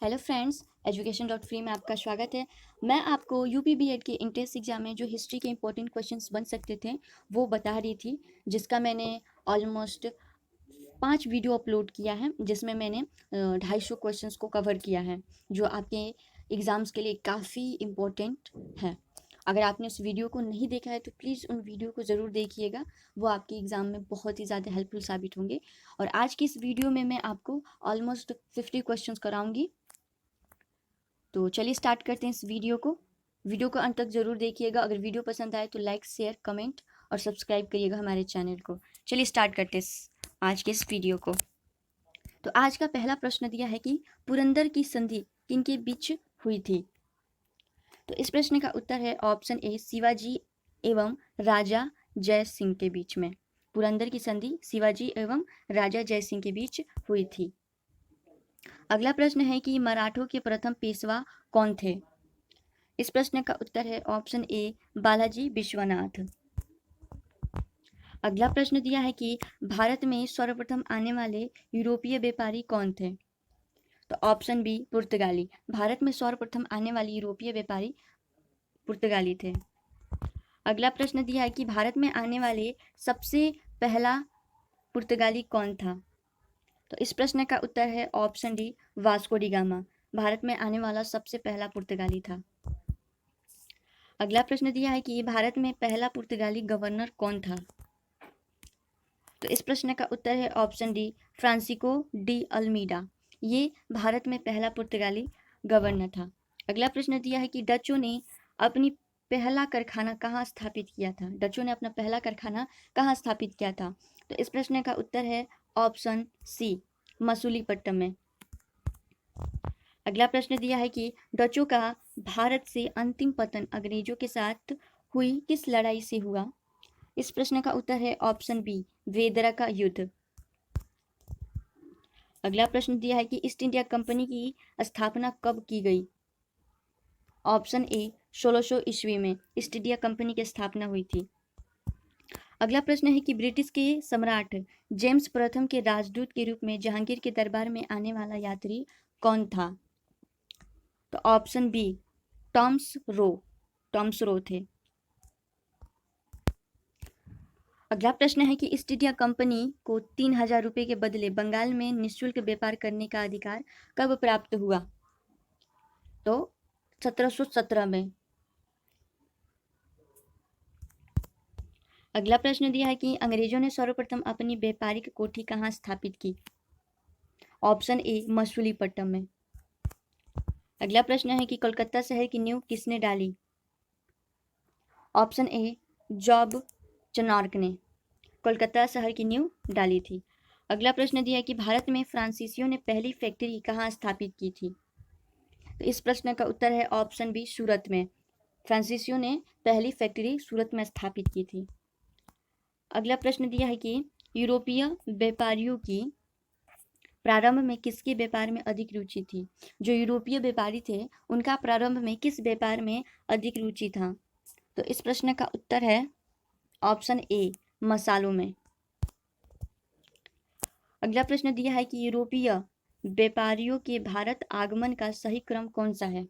Hello friends, एजुकेशन.free में आपका स्वागत है। मैं आपको यूपी बीएड के इंट्रेंस एग्जाम में जो हिस्ट्री के इंपॉर्टेंट क्वेश्चंस बन सकते थे वो बता रही थी, जिसका मैंने ऑलमोस्ट 5 वीडियो अपलोड किया है, जिसमें मैंने 250 क्वेश्चंस को कवर किया है, जो आपके एग्ज़ाम्स के लिए काफ़ी इम्पोर्टेंट है। अगर आपने उस वीडियो को नहीं देखा है तो प्लीज़ उन वीडियो को ज़रूर देखिएगा, वो आपके एग्ज़ाम में बहुत ही ज़्यादा हेल्पफुल साबित होंगे। और आज की इस वीडियो में मैं आपको ऑलमोस्ट 50 क्वेश्चंस कराऊंगी। तो चलिए स्टार्ट करते हैं इस वीडियो को अंत तक ज़रूर देखिएगा। अगर वीडियो पसंद आए तो लाइक, शेयर, कमेंट और सब्सक्राइब करिएगा हमारे चैनल को। चलिए स्टार्ट करते हैं आज के इस वीडियो को। तो आज का पहला प्रश्न दिया है कि पुरंदर की संधि किनके बीच हुई थी। तो इस प्रश्न का उत्तर है ऑप्शन ए, शिवाजी एवं राजा जय सिंह के बीच में। पुरंदर की संधि शिवाजी एवं राजा जय सिंह के बीच हुई थी। अगला प्रश्न है कि मराठों के प्रथम पेशवा कौन थे। इस प्रश्न का उत्तर है ऑप्शन ए, बालाजी विश्वनाथ। अगला प्रश्न दिया है कि भारत में सर्वप्रथम आने वाले यूरोपीय व्यापारी कौन थे। तो ऑप्शन बी, पुर्तगाली। भारत में सर्वप्रथम आने वाले यूरोपीय व्यापारी पुर्तगाली थे। अगला प्रश्न दिया है कि भारत में आने वाले सबसे पहला पुर्तगाली कौन था। तो इस प्रश्न का उत्तर है option D, Vasco D gamma. Bharat में आने वाला सबसे पहला पुर्तगाली था। अगला प्रश्न दिया है कि भारत में पहला पुर्तगाली गवर्नर कौन था। तो इस प्रश्न का उत्तर है option D, Francisco de Almeida. ये भारत में पहला पुर्तगाली गवर्नर था। अगला प्रश्न दिया है कि डचों ने अपनी पहला कारखाना कहाँ स्थापित किया था। डचों ने अपना पहला कारखाना कहाँ स्थापित किया था। तो इस प्रश्न का उत्तर है ऑप्शन सी, मसूलीपट्टनम में। अगला प्रश्न दिया है कि डचों का भारत से अंतिम पतन अंग्रेजों के साथ हुई किस लड़ाई से हुआ। इस प्रश्न का उत्तर है ऑप्शन बी, वेदरा का युद्ध। अगला प्रश्न दिया है कि ईस्ट इंडिया कंपनी की स्थापना कब की गई। ऑप्शन ए, 1600 ईस्वी में ईस्ट इंडिया कंपनी की स्थापना हुई थी। अगला प्रश्न है कि ब्रिटिश के सम्राट जेम्स प्रथम के राजदूत के रूप में जहांगीर के दरबार में आने वाला यात्री कौन था। तो ऑप्शन बी, टॉम्स रो थे। अगला प्रश्न है कि ईस्ट इंडिया कंपनी को 3000 रुपये के बदले बंगाल में निःशुल्क व्यापार करने का अधिकार कब प्राप्त हुआ। तो 1717 में। अगला प्रश्न दिया है कि अंग्रेजों ने सर्वप्रथम अपनी व्यापारिक कोठी कहाँ स्थापित की। ऑप्शन ए, मसूलीपट्टनम में। अगला प्रश्न है कि कोलकाता शहर की नींव किसने डाली। ऑप्शन ए, जॉब चनार्क ने कोलकाता शहर की नींव डाली थी। अगला प्रश्न दिया है कि भारत में फ्रांसीसियों ने पहली फैक्ट्री कहाँ स्थापित की थी। तो इस प्रश्न का उत्तर है ऑप्शन बी, सूरत में। फ्रांसीसियों ने पहली फैक्ट्री सूरत में स्थापित की थी। अगला प्रश्न दिया है कि यूरोपीय व्यापारियों की प्रारंभ में किसके व्यापार में अधिक रुचि थी। जो यूरोपीय व्यापारी थे उनका प्रारंभ में किस व्यापार में अधिक रुचि था। तो इस प्रश्न का उत्तर है ऑप्शन ए, मसालों में। अगला प्रश्न दिया है कि यूरोपीय व्यापारियों के भारत आगमन का सही क्रम कौन सा है।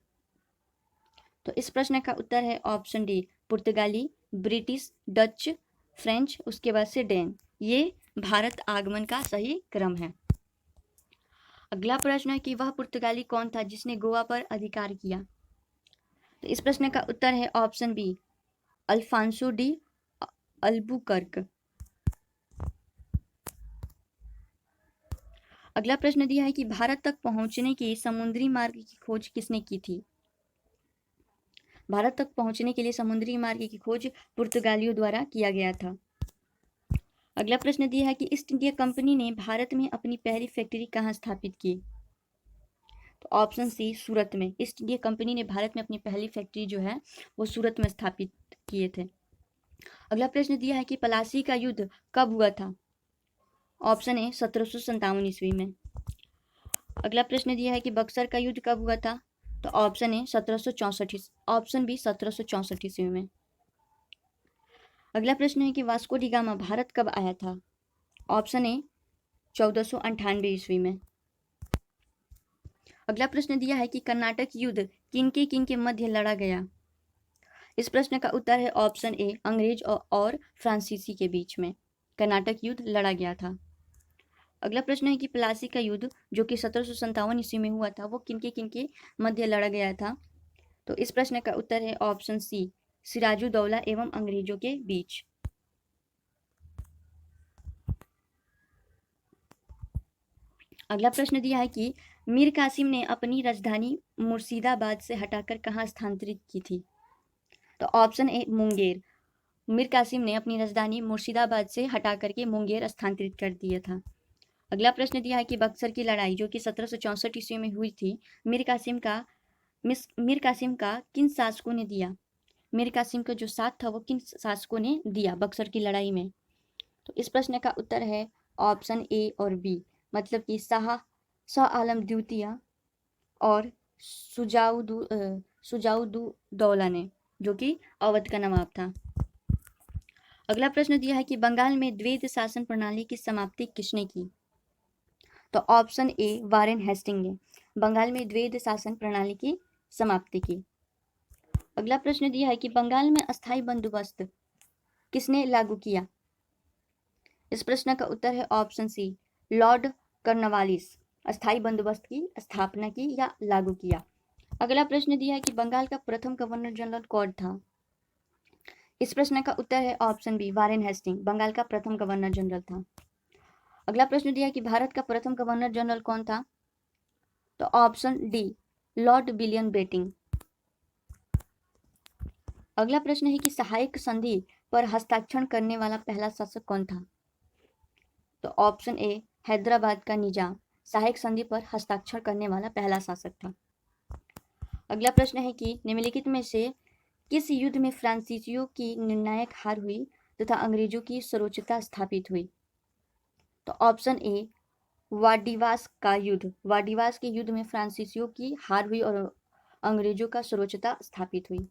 तो इस प्रश्न का उत्तर है ऑप्शन डी, पुर्तगाली, ब्रिटिश, डच, फ्रेंच, उसके बाद से डेन। ये भारत आगमन का सही क्रम है। अगला प्रश्न है कि वह पुर्तगाली कौन था जिसने गोवा पर अधिकार किया। तो इस प्रश्न का उत्तर है option B, Alfonso de Albuquerque. अगला प्रश्न दिया है कि भारत तक पहुंचने के समुद्री मार्ग की खोज किसने की थी। भारत तक पहुंचने के लिए समुद्री मार्ग की खोज पुर्तगालियों द्वारा किया गया था। अगला प्रश्न दिया है कि ईस्ट इंडिया कंपनी ने भारत में अपनी पहली फैक्ट्री कहाँ स्थापित की। तो ऑप्शन सी, सूरत में। ईस्ट इंडिया कंपनी ने भारत में अपनी पहली फैक्ट्री जो है वो सूरत में स्थापित किए थे। अगला प्रश्न दिया है कि पलासी का युद्ध कब हुआ था। ऑप्शन ए, 1757 ईस्वी में। अगला प्रश्न दिया है कि बक्सर का युद्ध कब हुआ था। तो ऑप्शन ए, 1764। ऑप्शन बी, 1764 ईस्वी में। अगला प्रश्न है कि वास्को डी गामा भारत कब आया था। ऑप्शन ए, 1498 ईस्वी में। अगला प्रश्न दिया है कि कर्नाटक युद्ध किन के मध्य लड़ा गया। इस प्रश्न का उत्तर है ऑप्शन ए, अंग्रेज और फ्रांसीसी के बीच में कर्नाटक युद्ध लड़ा गया था। अगला प्रश्न है कि प्लासी का युद्ध जो कि 1757 ईस्वी में हुआ था वो किन के मध्य लड़ा गया था। तो इस प्रश्न का उत्तर है ऑप्शन सी, सिराजुद्दौला एवं अंग्रेजों के बीच। अगला प्रश्न दिया है कि मीर कासिम ने अपनी राजधानी मुर्शिदाबाद से हटाकर कहाँ स्थानांतरित की थी। तो ऑप्शन ए, मुंगेर। मीर कासिम ने अपनी राजधानी मुर्शिदाबाद से हटा करके मुंगेर स्थानांतरित कर दिया था। अगला प्रश्न दिया है कि बक्सर की लड़ाई जो कि 1764 ईस्वी में हुई थी, मीर कासिम का किन शासकों ने दिया। मीर कासिम का जो साथ था वो किन शासकों ने दिया बक्सर की लड़ाई में। तो इस प्रश्न का उत्तर है ऑप्शन ए और बी, मतलब कि शाह आलम द्वितीय और सुजाउद्दौला ने, जो कि अवध का नवाब था। अगला प्रश्न दिया है कि बंगाल में द्वैध शासन प्रणाली की समाप्ति किसने की। तो ऑप्शन ए, वारेन हेस्टिंग ने बंगाल में द्वैध शासन प्रणाली की समाप्ति की। अगला प्रश्न दिया है कि बंगाल में अस्थायी बंदोबस्त किसने लागू किया। इस प्रश्न का उत्तर है ऑप्शन सी, लॉर्ड कर्नवालिस। अस्थायी बंदोबस्त की स्थापना की या लागू किया। अगला प्रश्न दिया है कि बंगाल का प्रथम गवर्नर जनरल कौन था। इस प्रश्न का उत्तर है option B, Warren Hasting Bengal का प्रथम गवर्नर जनरल था। अगला प्रश्न दिया है कि भारत का प्रथम गवर्नर जनरल कौन था। तो option D, Lord William Bentinck. अगला प्रश्न है कि सहायक संधि पर हस्ताक्षर करने वाला पहला शासक कौन था। तो ऑप्शन ए, हैदराबाद का निजाम सहायक संधि पर हस्ताक्षर करने वाला पहला शासक था। अगला प्रश्न है कि निम्नलिखित में से किस युद्ध में फ्रांसीसियों की निर्णायक हार हुई तथा अंग्रेजों की सर्वोच्चता स्थापित हुई। तो ऑप्शन ए, वाडिवास का युद्ध। वाडिवास के युद्ध में फ्रांसीसियों की हार हुई और अंग्रेजों का सर्वोच्चता स्थापित हुई।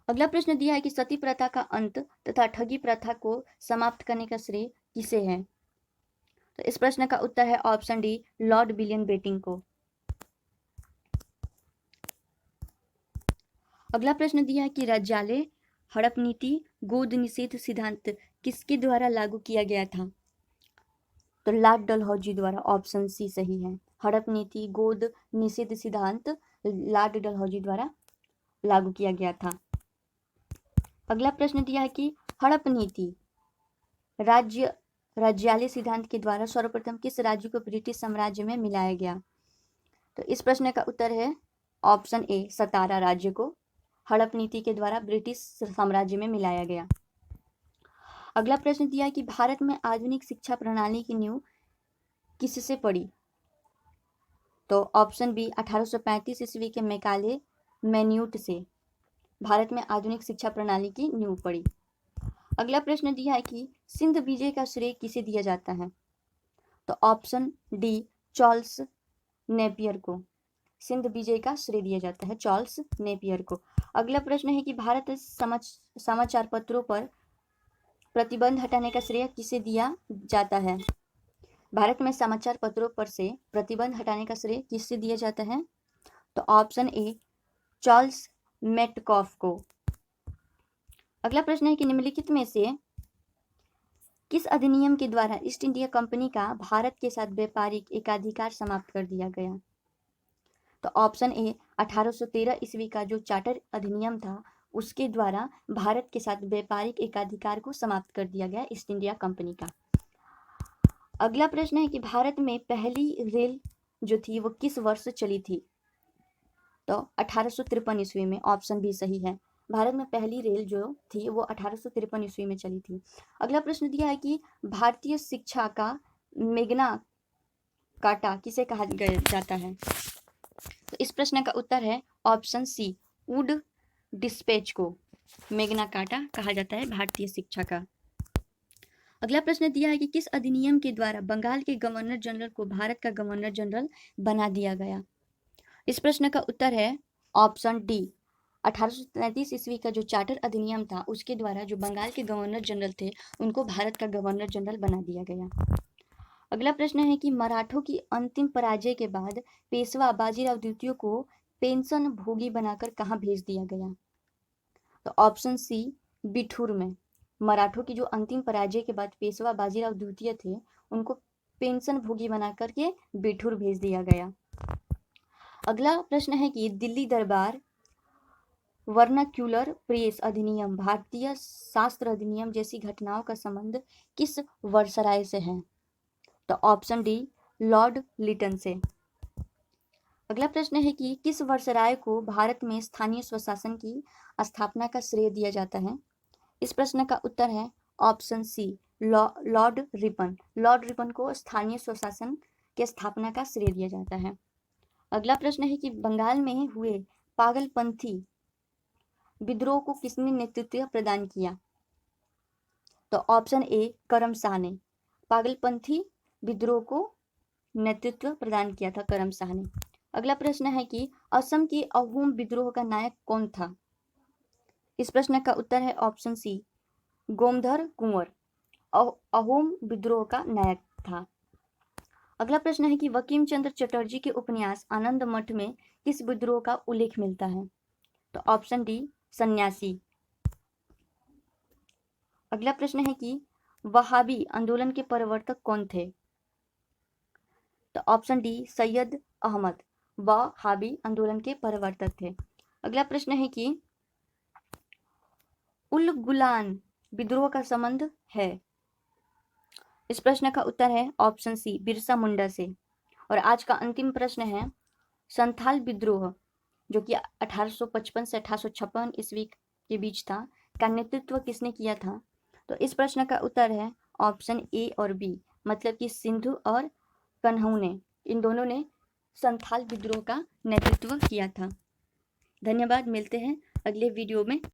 अगला प्रश्न दिया है कि सती प्रथा का अंत तथा ठगी प्रथा को समाप्त करने का श्रेय किसे है। तो इस प्रश्न का उत्तर है option D, Lord William Bentinck को। अगला प्रश्न दिया है कि राज्यालय हड़प नीति गोद निषेध सिद्धांत किसके द्वारा लागू किया गया था। तो लॉर्ड डलहौजी द्वारा। ऑप्शन सी सही है। हड़प नीति गोद निषेध सिद्धांत लॉर्ड डलहौजी द्वारा लागू किया गया था। अगला प्रश्न दिया है कि हड़प नीति राज्यालय सिद्धांत के द्वारा सर्वप्रथम किस राज्य को ब्रिटिश साम्राज्य में मिलाया गया। तो इस प्रश्न का उत्तर है ऑप्शन ए, सतारा राज्य को हड़प नीति के द्वारा ब्रिटिश साम्राज्य में मिलाया गया। अगला प्रश्न दिया है कि भारत में आधुनिक शिक्षा प्रणाली की नींव किससे पड़ी। तो ऑप्शन बी, 1835 ईस्वी के मैकाले मैन्यूट से भारत में आधुनिक शिक्षा प्रणाली की नींव पड़ी। अगला प्रश्न दिया है कि सिंध विजय का श्रेय किसे दिया जाता है। तो ऑप्शन डी, चार्ल्स नेपियर को सिंध विजय का श्रेय दिया जाता है चार्ल्स नेपियर को। अगला प्रश्न है कि भारत समाचार पत्रों पर प्रतिबंध हटाने का श्रेय किसे दिया जाता है। भारत में समाचार पत्रों पर से प्रतिबंध हटाने का श्रेय किससे दिया जाता है। तो ऑप्शन ए, चार्ल्स मेटकॉफ को। अगला प्रश्न है कि निम्नलिखित में से किस अधिनियम के द्वारा ईस्ट इंडिया कंपनी का भारत के साथ व्यापारिक एकाधिकार समाप्त कर दिया गया। तो ऑप्शन ए, 1813 ईस्वी का जो चार्टर अधिनियम था उसके द्वारा भारत के साथ व्यापारिक एकाधिकार को समाप्त कर दिया गया ईस्ट इंडिया कंपनी का। अगला प्रश्न है कि भारत में पहली रेल जो थी वो किस वर्ष चली थी। तो 1853 ईस्वी में। ऑप्शन बी सही है। भारत में पहली रेल जो थी वो 1853 ईस्वी में चली थी। अगला प्रश्न दिया है कि भारतीय शिक्षा का मेग्ना कार्टा किसे कहा जाता है। तो इस प्रश्न का उत्तर है ऑप्शन सी, वुड डिस्पैच को मेग्ना कार्टा कहा जाता है भारतीय शिक्षा का। अगला प्रश्न दिया है कि किस अधिनियम के द्वारा बंगाल के गवर्नर जनरल को भारत का गवर्नर जनरल बना दिया गया। इस प्रश्न का उत्तर है ऑप्शन डी, 1833 ईस्वी का जो चार्टर अधिनियम था उसके द्वारा जो बंगाल के गवर्नर जनरल थे उनको भारत का गवर्नर जनरल बना दिया गया। अगला प्रश्न है कि मराठों की अंतिम पराजय के बाद पेशवा बाजीराव द्वितीय को पेंशन भोगी बनाकर कहाँ भेज दिया गया? तो ऑप्शन सी, बिठूर में। मराठों की जो अंतिम पराजय के बाद पेशवा बाजीराव द्वितीय थे, उनको पेंशन भोगी बना करके बिठूर भेज दिया गया। अगला प्रश्न है कि दिल्ली दरबार वर्नाक्यूलर प्रेस अधिनियम, भारतीय शास्त्र अधिनियम जैसी घटनाओं का संबंध किस वर्षराय से है? तो ऑप्शन डी, लॉर्ड लिटन से। अगला प्रश्न है कि किस वर्षराय को भारत में स्थानीय स्वशासन की स्थापना का श्रेय दिया जाता है? इस प्रश्न का उत्तर है option C, Lord Ripon. Lord Ripon को स्थानीय स्वशासन की स्थापना का श्रेय दिया जाता है। अगला प्रश्न है कि बंगाल में हुए पागलपंथी विद्रोह को किसने नेतृत्व प्रदान किया? तो ऑप्शन ए, करम शाह ने। पागलपंथी विद्रोह को नेतृत्व प्रदान किया था करम शाह ने। अगला प्रश्न है कि असम के अहोम विद्रोह का नायक कौन था? इस प्रश्न का उत्तर है ऑप्शन सी, गोमधर कुंवर अहोम विद्रोह का नायक था। अगला प्रश्न है कि बंकिम चंद्र चटर्जी के उपन्यास आनंद मठ में किस विद्रोह का उल्लेख मिलता है? तो ऑप्शन डी, सन्यासी। अगला प्रश्न है कि वहाबी आंदोलन के प्रवर्तक कौन थे? तो ऑप्शन डी, सैयद अहमद वहाबी आंदोलन के प्रवर्तक थे। अगला प्रश्न है कि उल गुलान विद्रोह का संबंध है? इस प्रश्न का उत्तर है ऑप्शन सी, बिरसा मुंडा से। और आज का अंतिम प्रश्न है, संथाल विद्रोह जो कि 1855 से 1856 ईस्वी के बीच था, का नेतृत्व किसने किया था? तो इस प्रश्न का उत्तर है ऑप्शन ए और बी, मतलब कि सिंधु और कन्हू ने, इन दोनों ने संथाल विद्रोह का नेतृत्व किया था। धन्यवाद, मिलते हैं अगले वीडियो में।